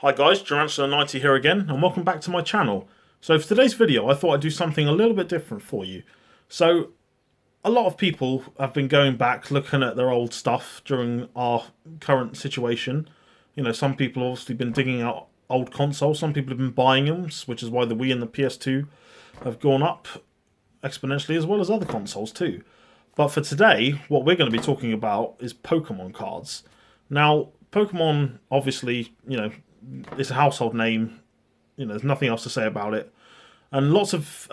Hi guys, Durantula90 here again, and welcome back to my channel. So for today's video, I thought I'd do something a little bit different for you. So, a lot of people have been going back, looking at their old stuff during our current situation. You know, some people have obviously been digging out old consoles, some people have been buying them, which is why the Wii and the PS2 have gone up exponentially, as well as other consoles too. But for today, what we're going to be talking about is Pokemon cards. Now, Pokemon, obviously, you know, it's a household name. You know, there's nothing else to say about it. And lots of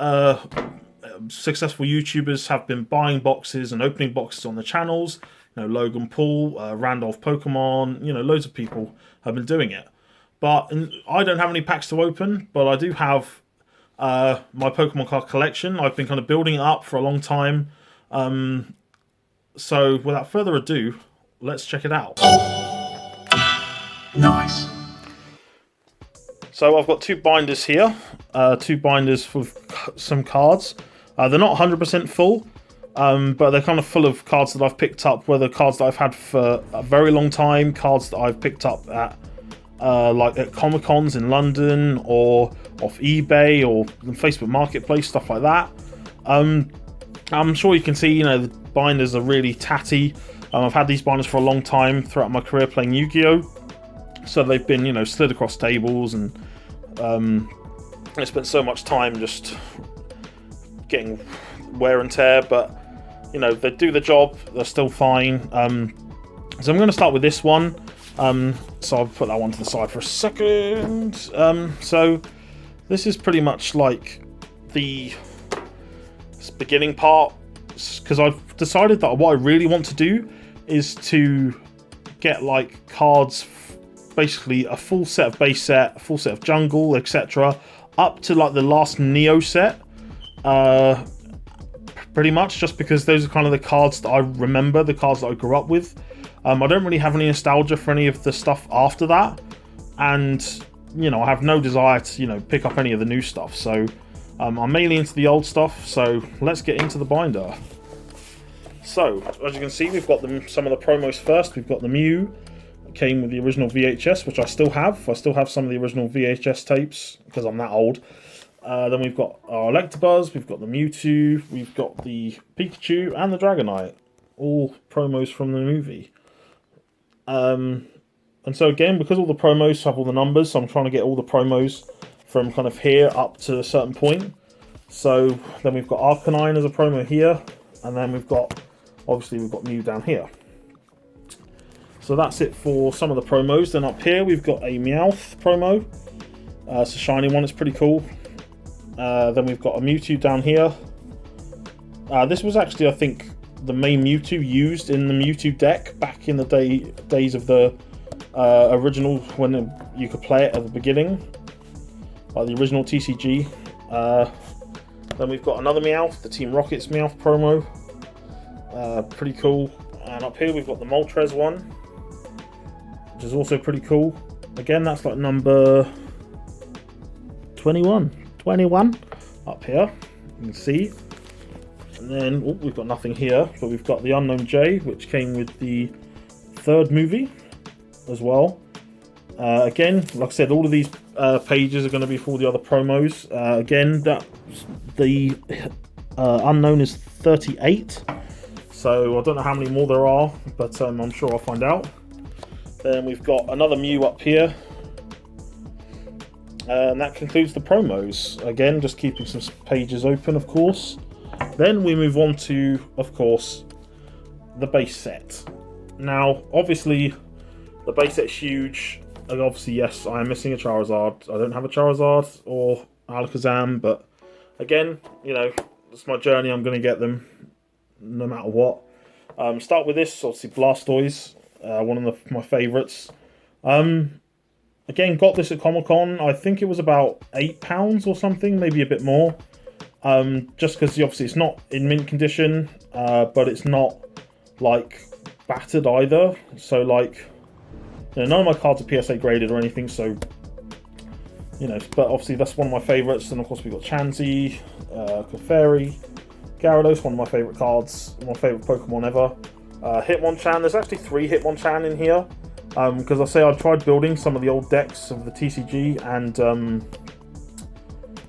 successful YouTubers have been buying boxes and opening boxes on the channels. You know, Logan Paul, Randolph Pokemon, you know, loads of people have been doing it. But I don't have any packs to open, but I do have my Pokemon card collection. I've been kind of building it up for a long time. So without further ado, let's check it out. Nice. So I've got two binders here, two binders for some cards. They're not 100% full, but they're kind of full of cards that I've picked up, whether cards that I've had for a very long time, cards that I've picked up at like at Comic-Cons in London, or off eBay, or the Facebook Marketplace, stuff like that. I'm sure you can see, you know, the binders are really tatty. I've had these binders for a long time throughout my career playing Yu-Gi-Oh! So they've been, you know, slid across tables, and I spent so much time just getting wear and tear, but, you know, they do the job, they're still fine. So I'm going to start with this one. So I'll put that one to the side for a second. So this is pretty much like the beginning part, because I've decided that what I really want to do is to get like cards, basically a full set of base set, a full set of jungle, etc., up to like the last Neo set, pretty much, just because those are kind of the cards that I remember, the cards that I grew up with. I don't really have any nostalgia for any of the stuff after that, and, you know, I have no desire to, you know, pick up any of the new stuff, so I'm mainly into the old stuff. So let's get into the binder. So as you can see, we've got some of the promos first. We've got the Mew. Came with the original VHS, which I still have. I still have some of the original VHS tapes because I'm that old. Then we've got our Electabuzz, we've got the Mewtwo, we've got the Pikachu, and the Dragonite. All promos from the movie. And so again, because all the promos have all the numbers, so I'm trying to get all the promos from kind of here up to a certain point. So then we've got Arcanine as a promo here, and then we've got Mew down here. So that's it for some of the promos. Then up here we've got a Meowth promo. It's a shiny one, it's pretty cool. Then we've got a Mewtwo down here. This was actually, I think, the main Mewtwo used in the Mewtwo deck back in the days of the original, when you could play it at the beginning, like the original TCG. Then we've got another Meowth, the Team Rocket's Meowth promo. Pretty cool. And up here we've got the Moltres one, which is also pretty cool. Again, that's like number 21 up here, you can see. And then we've got nothing here, but we've got the Unknown J, which came with the third movie as well. Again, like I said, all of these pages are going to be for all the other promos. Again, the Unknown is 38, so I don't know how many more there are, but I'm sure I'll find out. Then we've got another Mew up here, and that concludes the promos. Again, just keeping some pages open, of course. Then we move on to, of course, the base set. Now, obviously, the base set's huge, and obviously, yes, I am missing a Charizard. I don't have a Charizard or Alakazam, but again, you know, it's my journey. I'm going to get them no matter what. Start with this, obviously, Blastoise. One of my favourites. Again, got this at Comic-Con. I think it was about £8 or something, maybe a bit more. Just because obviously it's not in mint condition, but it's not like battered either. So like, you know, none of my cards are PSA graded or anything. So, you know, but obviously that's one of my favourites. And of course we've got Chansey, Clefairy, Gyarados, one of my favourite cards, one of my favourite Pokemon ever. Hitmonchan, there's actually 3 Hitmonchan in here. Because I tried building some of the old decks of the TCG, and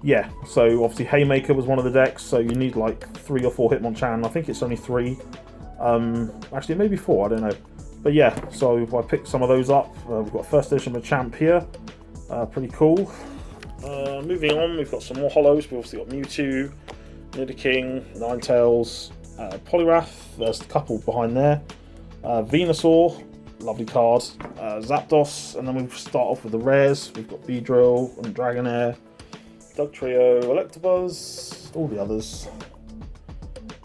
yeah, so obviously Haymaker was one of the decks, so you need like 3 or 4 Hitmonchan. I think it's only 3. Actually, maybe 4, I don't know. But yeah, so I picked some of those up. We've got first edition Machamp here. Pretty cool. Moving on, we've got some more holos. We've obviously got Mewtwo, Nidoking, Ninetales, Poliwrath. There's a couple behind there. Venusaur, lovely card. Zapdos, and then we start off with the rares. We've got Beedrill and Dragonair, Dugtrio, Electabuzz, all the others.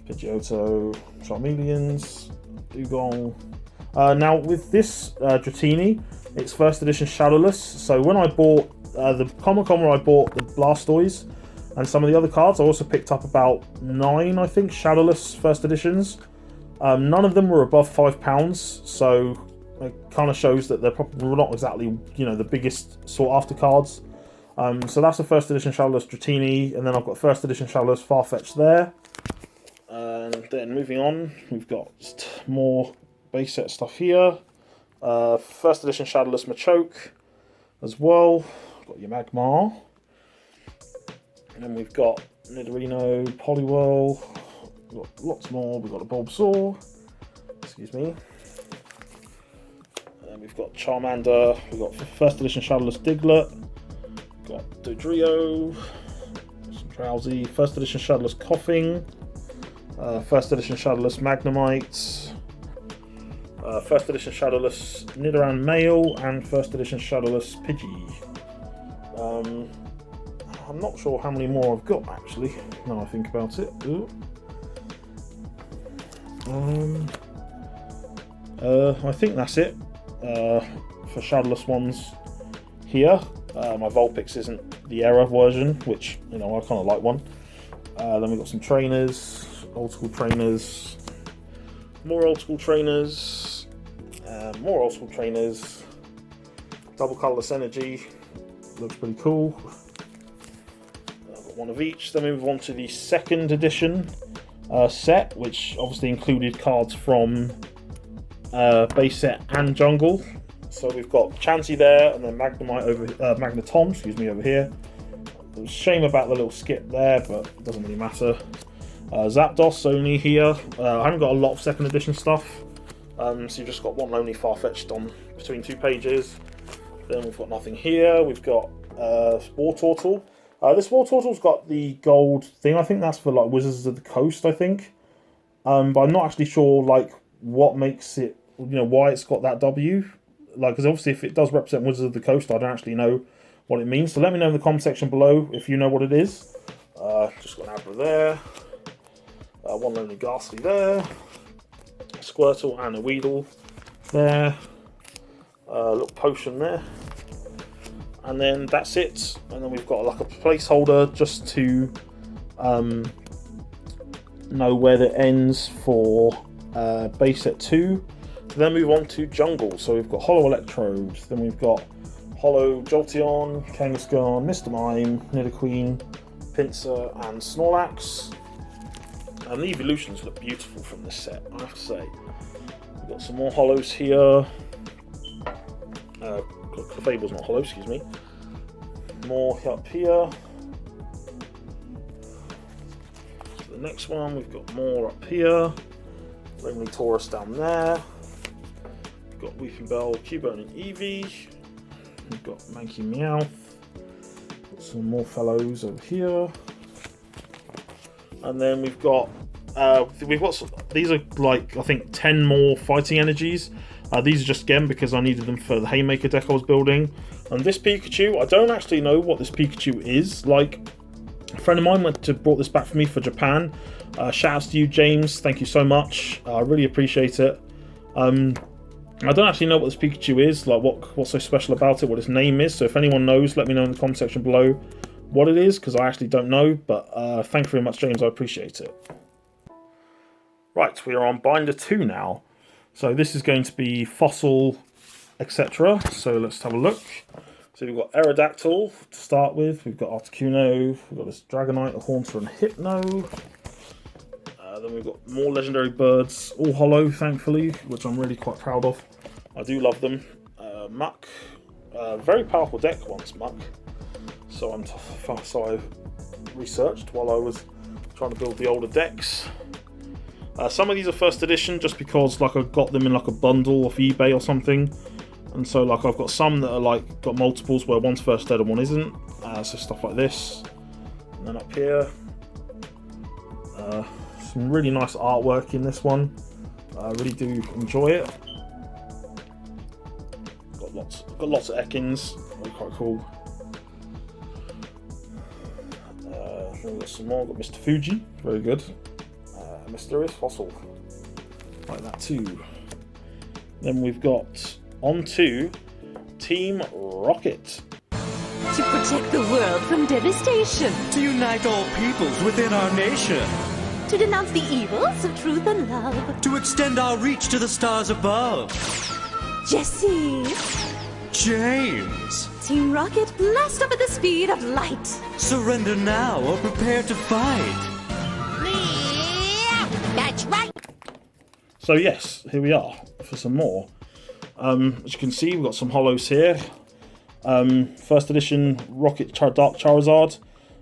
Pidgeotto, Charmeleons, Dugong. Now with this Dratini, it's first edition Shadowless. So when I bought the Comic-Con where I bought the Blastoise and some of the other cards, I also picked up about 9, I think, Shadowless first editions. None of them were above £5, so it kind of shows that they're probably not exactly, you know, the biggest sought after cards. So that's the first edition Shadowless Dratini, and then I've got first edition Shadowless Farfetch there. And then moving on, we've got more base set stuff here. First edition Shadowless Machoke as well. Got your Magmar. And then we've got Nidorino, Poliwhirl. We've got lots more. We've got a Bulbasaur. Excuse me. And then we've got Charmander. We've got first edition Shadowless Diglett. We've got Dodrio. Some Drowsy. First edition Shadowless Coughing. First edition Shadowless Magnemite. First edition Shadowless Nidoran Male, and first edition Shadowless Pidgey. I'm not sure how many more I've got actually, now I think about it. I think that's it for Shadowless ones here. My Vulpix isn't the Era version, which, you know, I kind of like one. Then we've got some trainers, old school trainers, more old school trainers, more old school trainers, double colorless energy, looks pretty cool. I've got one of each. Then we move on to the second edition set, which obviously included cards from base set and jungle. So we've got Chansey there, and then Magnemite over Magneton, excuse me, over here. There's a shame about the little skip there, but it doesn't really matter. Zapdos only here. I haven't got a lot of second edition stuff, so you've just got one lonely Farfetch'd on between 2 pages. Then we've got nothing here. We've got Wartortle. This Wartortle's got the gold thing. I think that's for like Wizards of the Coast, I think. But I'm not actually sure like what makes it, you know, why it's got that W. Like, because obviously if it does represent Wizards of the Coast, I don't actually know what it means. So let me know in the comment section below if you know what it is. Just got an Abra there. One lonely Ghastly there. A Squirtle and a Weedle there. A little potion there. And then that's it. And then we've got like a placeholder just to know where it ends for base set 2. To then move on to jungle. So we've got Holo Electrode, then we've got Holo Jolteon, Kangaskhan, Mr. Mime, Nidoqueen, Pinsir, and Snorlax. And the evolutions look beautiful from this set, I have to say. We've got some more holos here. Clefable's not holo, excuse me. More up here. So the next one, we've got more up here. Lonely Taurus down there. We've got Weepinbell, Cubone, and Eevee. We've got Mankey Meowth. Got some more fellows over here. And then we've got these are like, I think 10 more fighting energies. These are just again because I needed them for the Haymaker deck I was building. And this Pikachu, I don't actually know what this Pikachu is. Like, a friend of mine brought this back for me for Japan. Shout outs to you, James. Thank you so much. I really appreciate it. I don't actually know what this Pikachu is, like what's so special about it, what its name is. So if anyone knows, let me know in the comment section below what it is, because I actually don't know. But thank you very much, James. I appreciate it. Right, we are on Binder 2 now. So this is going to be Fossil, etc. So let's have a look. So we've got Aerodactyl to start with. We've got Articuno. We've got this Dragonite, a Haunter, and Hypno. Then we've got more legendary birds, all holo, thankfully, which I'm really quite proud of. I do love them. Muck. Very powerful deck once, Muck. So I researched while I was trying to build the older decks. Some of these are first edition just because like I got them in like a bundle off eBay or something. And so like I've got some that are like got multiples where one's first ed and one isn't. So stuff like this. And then up here, some really nice artwork in this one. I really do enjoy it. Got lots of Ekans, really quite cool. We've got some more. Got Mr. Fuji, very good. Mysterious Fossil, like that too. Then we've got onto Team Rocket. To protect the world from devastation. To unite all peoples within our nation. To denounce the evils of truth and love. To extend our reach to the stars above. Jesse. James. Team Rocket, blast up at the speed of light. Surrender now or prepare to fight. That's right. So yes, here we are for some more. As you can see, we've got some holos here. First edition Rocket Dark Charizard.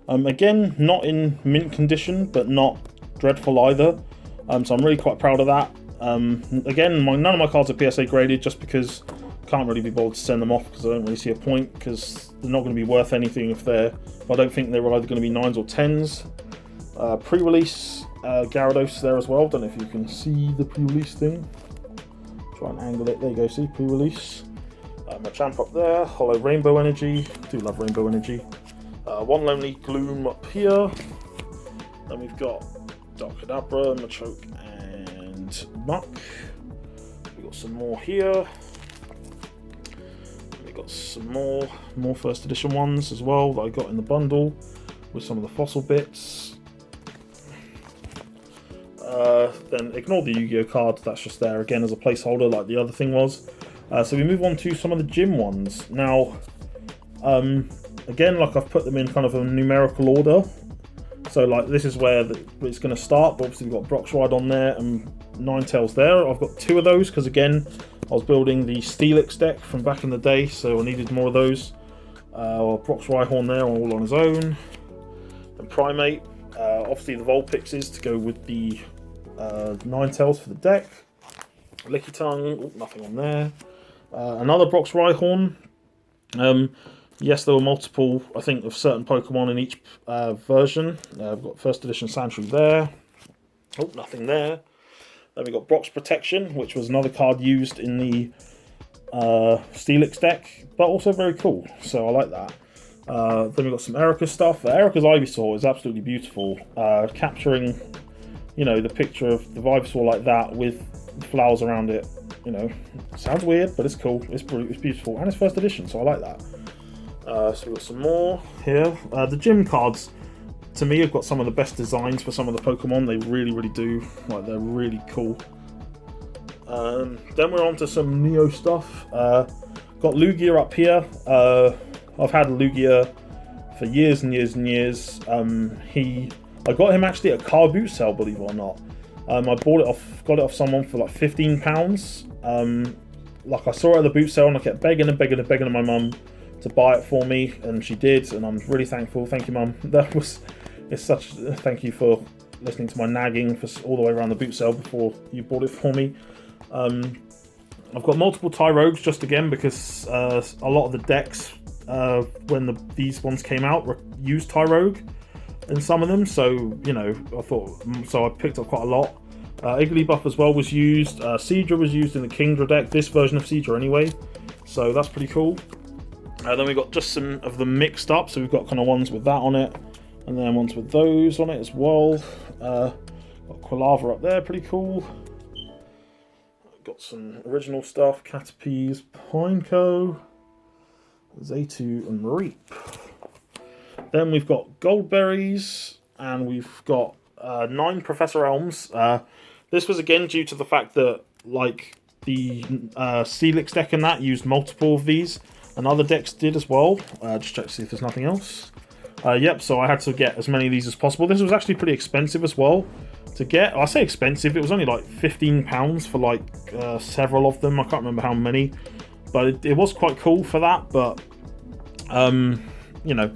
Again, not in mint condition, but not dreadful either. So I'm really quite proud of that. Again, none of my cards are PSA graded just because I can't really be bothered to send them off because I don't really see a point because they're not going to be worth anything if I don't think they're either going to be 9s or 10s. Pre-release Gyarados there as well. Don't know if you can see the pre-release thing. Try and angle it. There you go. See pre-release. Machamp up there. Holo Rainbow Energy. Do love Rainbow Energy. One Lonely Gloom up here. Then we've got Darkadabra, Machoke, and Muck. We've got some more here. We've got some more first edition ones as well that I got in the bundle with some of the fossil bits. Then ignore the Yu-Gi-Oh card, that's just there again as a placeholder like the other thing was. So we move on to some of the gym ones. Now, again, like I've put them in kind of a numerical order. So like this is where it's going to start, but obviously we've got Brock's Ride on there and Ninetales there. I've got 2 of those because again, I was building the Steelix deck from back in the day, so I needed more of those. Brock's Rhyhorn there all on his own. Then Primate. Obviously the Vulpixes to go with the Ninetales for the deck. Lickitung, nothing on there. Another Brock's Rhyhorn. Yes, there were multiple, I think, of certain Pokemon in each version. I've got first edition Sandshrew there. Oh, nothing there. Then we got Brock's Protection, which was another card used in the Steelix deck, but also very cool, so I like that. Then we've got some Erica stuff. Erica's Ivysaur is absolutely beautiful. Capturing, you know, the picture of the Ivysaur like that with flowers around it, you know, sounds weird, but it's cool. It's beautiful, and it's first edition, so I like that. So we've got some more here. The gym cards, to me, have got some of the best designs for some of the Pokemon. They really, really do. Like, they're really cool. Then we're on to some Neo stuff. Got Lugia up here. I've had Lugia for years and years and years. I got him actually at a car boot sale, believe it or not. I got it off someone for like £15. Like I saw it at the boot sale and I kept begging my mum to buy it for me, and she did, and I'm really thankful. Thank you, Mum. It's such thank you for listening to my nagging for all the way around the boot sale before you bought it for me. I've got multiple Tyrogues just again because a lot of the decks when these ones came out used Tyrogue in some of them, so you know I picked up quite a lot. Igglybuff as well was used. Seadra was used in the Kingdra deck, this version of Seadra anyway, so that's pretty cool. Then we've got just some of them mixed up, so we've got kind of ones with that on it, and then ones with those on it as well. Got Quilava up there, pretty cool. Got some original stuff, Caterpies, Pineco, Zatu, and Mareep. Then we've got Goldberries, and we've got 9 Professor Elms. This was again due to the fact that like the Steelix deck and that used multiple of these. And other decks did as well. Just check to see if there's nothing else. Yep, so I had to get as many of these as possible. This was actually pretty expensive as well to get. I say expensive, it was only like £15 for like several of them. I can't remember how many. but it was quite cool for that. But you know,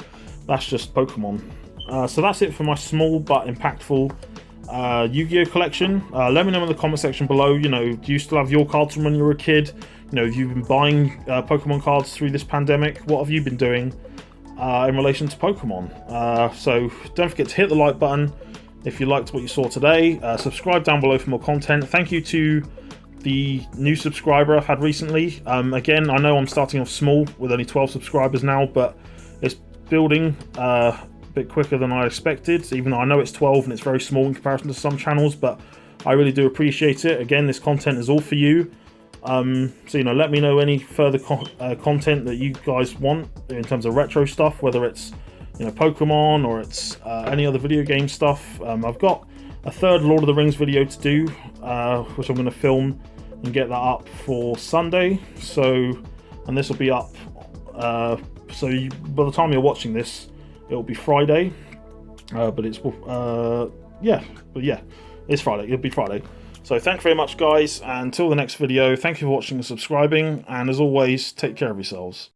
that's just Pokemon. So that's it for my small but impactful Yu-Gi-Oh collection. Let me know in the comment section below, you know, do you still have your cards from when you were a kid? You know, have you been buying Pokemon cards through this pandemic? What have you been doing in relation to Pokemon? So don't forget to hit the like button if you liked what you saw today. Subscribe down below for more content. Thank you to the new subscriber I've had recently. Again, I know I'm starting off small with only 12 subscribers now, but it's building a bit quicker than I expected, even though I know it's 12 and it's very small in comparison to some channels, but I really do appreciate it. Again, this content is all for you. So, you know, let me know any further content that you guys want in terms of retro stuff, whether it's, you know, Pokemon or it's any other video game stuff. I've got a third Lord of the Rings video to do, which I'm going to film and get that up for Sunday. So, and this will be up, by the time you're watching this, it'll be Friday. But it's, yeah, it's Friday. It'll be Friday. So thank you very much, guys, and until the next video, thank you for watching and subscribing, and as always, take care of yourselves.